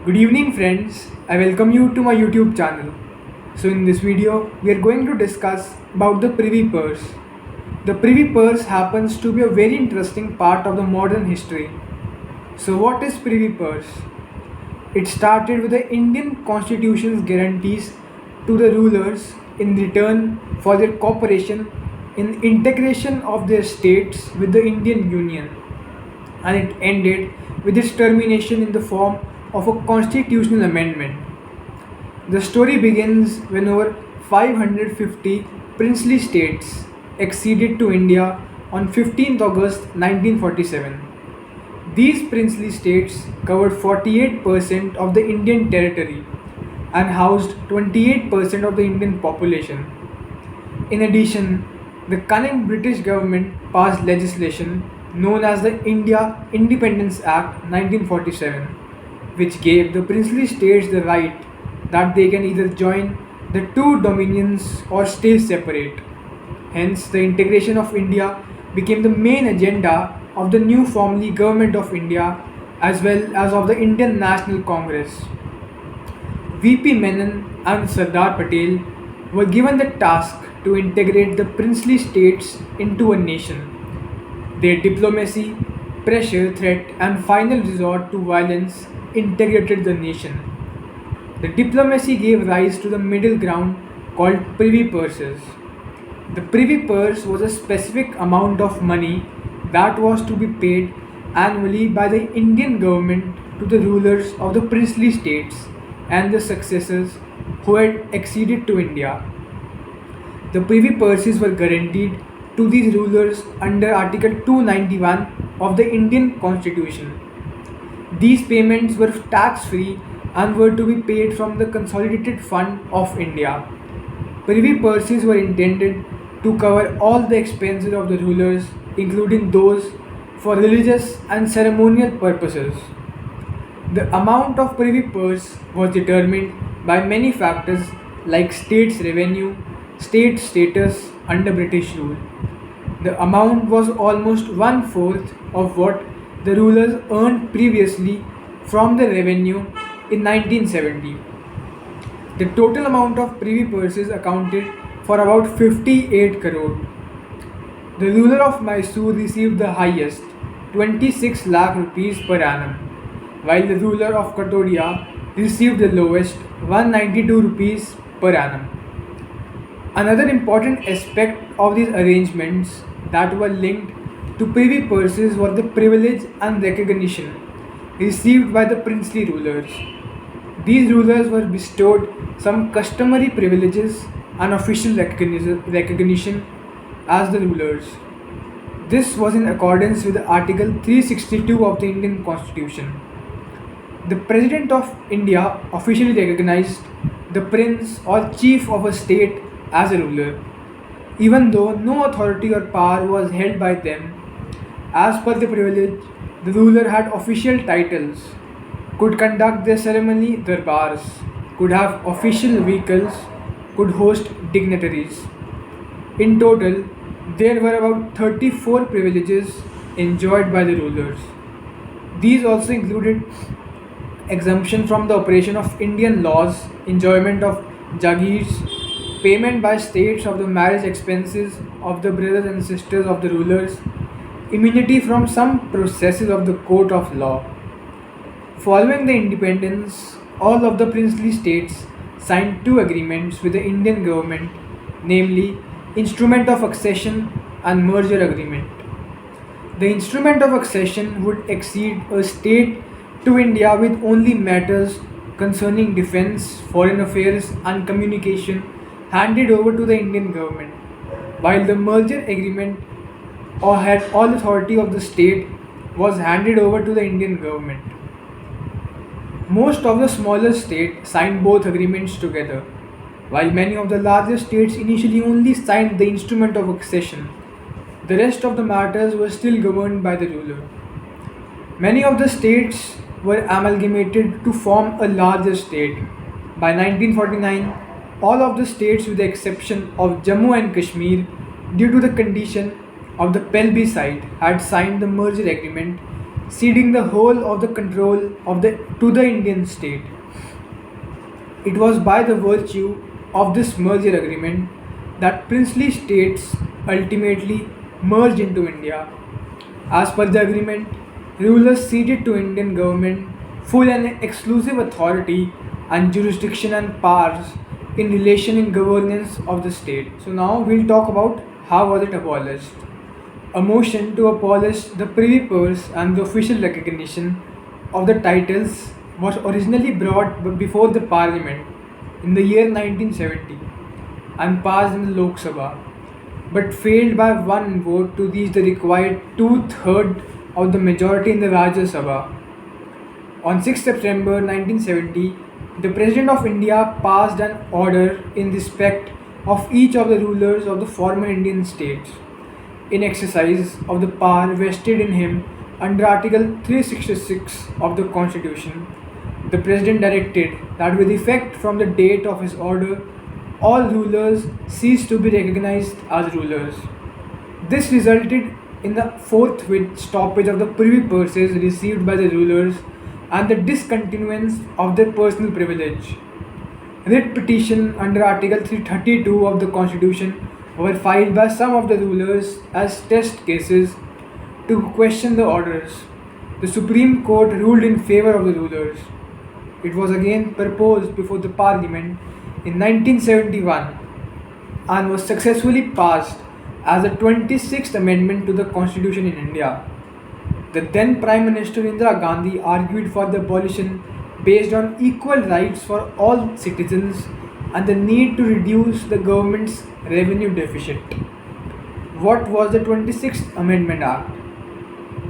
Good evening friends, I welcome you to my YouTube channel. So in this video, we are going to discuss about the Privy Purse. The Privy Purse happens to be a very interesting part of the modern history. So what is Privy Purse? It started with the Indian Constitution's guarantees to the rulers in return for their cooperation in integration of their states with the Indian Union, and it ended with its termination in the form of a constitutional amendment. The story begins when over 550 princely states acceded to India on 15th August 1947. These princely states covered 48% of the Indian territory and housed 28% of the Indian population. In addition, the cunning British government passed legislation known as the India Independence Act 1947, which gave the princely states the right that they can either join the two dominions or stay separate. Hence, the integration of India became the main agenda of the new formally Government of India as well as of the Indian National Congress. VP Menon and Sardar Patel were given the task to integrate the princely states into a nation. Their diplomacy, pressure, threat, and final resort to violence integrated the nation. The diplomacy gave rise to the middle ground called Privy Purses. The Privy Purse was a specific amount of money that was to be paid annually by the Indian government to the rulers of the princely states and their successors who had acceded to India. The Privy Purses were guaranteed to these rulers under Article 291 of the Indian Constitution. These payments were tax free and were to be paid from the Consolidated Fund of India. Privy Purses were intended to cover all the expenses of the rulers, including those for religious and ceremonial purposes. The amount of Privy Purse was determined by many factors like state's revenue, state status under British rule. The amount was almost one fourth of what the rulers earned previously from the revenue in 1970. The total amount of Privy Purses accounted for about 58 crore. The ruler of Mysore received the highest, 26 lakh rupees per annum, while the ruler of Katodia received the lowest, 192 rupees per annum. Another important aspect of these arrangements that were linked to Privy Purses was the privilege and recognition received by the princely rulers. These rulers were bestowed some customary privileges and official recognition as the rulers. This was in accordance with Article 362 of the Indian Constitution. The President of India officially recognized the prince or chief of a state as a ruler, even though no authority or power was held by them. As per the privilege, the ruler had official titles, could conduct their ceremony darbars, could have official vehicles, could host dignitaries. In total, there were about 34 privileges enjoyed by the rulers. These also included exemption from the operation of Indian laws, enjoyment of jagirs, payment by states of the marriage expenses of the brothers and sisters of the rulers, immunity from some processes of the court of law. Following the independence, all of the princely states signed two agreements with the Indian government, namely Instrument of Accession and Merger Agreement. The Instrument of Accession would accede a state to India with only matters concerning defense, foreign affairs, and communication handed over to the Indian government, while the Merger Agreement or had all authority of the state was handed over to the Indian government. Most of the smaller states signed both agreements together, while many of the larger states initially only signed the Instrument of Accession. The rest of the matters were still governed by the ruler. Many of the states were amalgamated to form a larger state. By 1949, all of the states with the exception of Jammu and Kashmir, due to the condition of the plebiscite, had signed the merger agreement ceding the whole of the control to the Indian state. It was by the virtue of this merger agreement that princely states ultimately merged into India. As per the agreement, rulers ceded to Indian government full and exclusive authority and jurisdiction and powers in relation in governance of the state. So now we'll talk about how was it abolished. A motion to abolish the Privy Purse and the official recognition of the titles was originally brought before the Parliament in the year 1970 and passed in the Lok Sabha, but failed by one vote to reach the required two-thirds of the majority in the Rajya Sabha. On 6 September 1970, the President of India passed an order in respect of each of the rulers of the former Indian states, in exercise of the power vested in him under Article 366 of the Constitution. The President directed that with effect from the date of his order, all rulers cease to be recognized as rulers. This resulted in the forthwith stoppage of the privy purses received by the rulers and the discontinuance of their personal privilege. Writ petition under Article 332 of the Constitution were filed by some of the rulers as test cases to question the orders. The Supreme Court ruled in favor of the rulers. It was again proposed before the Parliament in 1971 and was successfully passed as the 26th Amendment to the Constitution in India. The then Prime Minister Indira Gandhi argued for the abolition based on equal rights for all citizens and the need to reduce the government's revenue deficit. What was the 26th Amendment Act?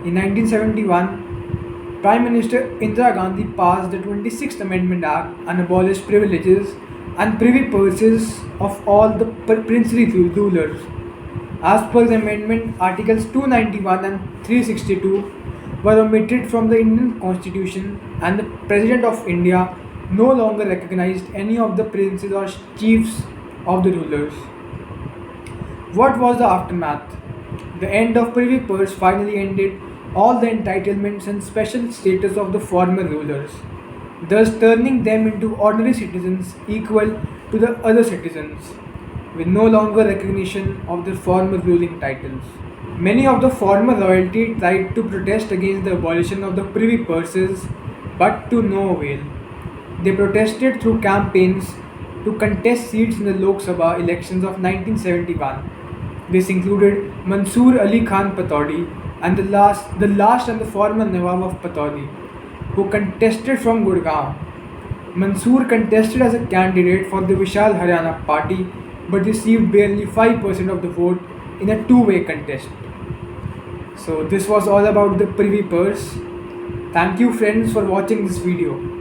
In 1971, Prime Minister Indira Gandhi passed the 26th Amendment Act and abolished privileges and privy purses of all the princely rulers. As per the amendment, Articles 291 and 362 were omitted from the Indian Constitution, and the President of India no longer recognized any of the princes or chiefs of the rulers. What was the aftermath? The end of Privy Purse finally ended all the entitlements and special status of the former rulers, thus turning them into ordinary citizens equal to the other citizens, with no longer recognition of their former ruling titles. Many of the former royalty tried to protest against the abolition of the privy purses, but to no avail. They protested through campaigns to contest seats in the Lok Sabha elections of 1971. This included Mansoor Ali Khan Patodi and the last and the former Nawab of Patodi, who contested from Gurgaon. Mansoor contested as a candidate for the Vishal Haryana party but received barely 5% of the vote in a two-way contest. So this was all about the Privy Purse. Thank you friends for watching this video.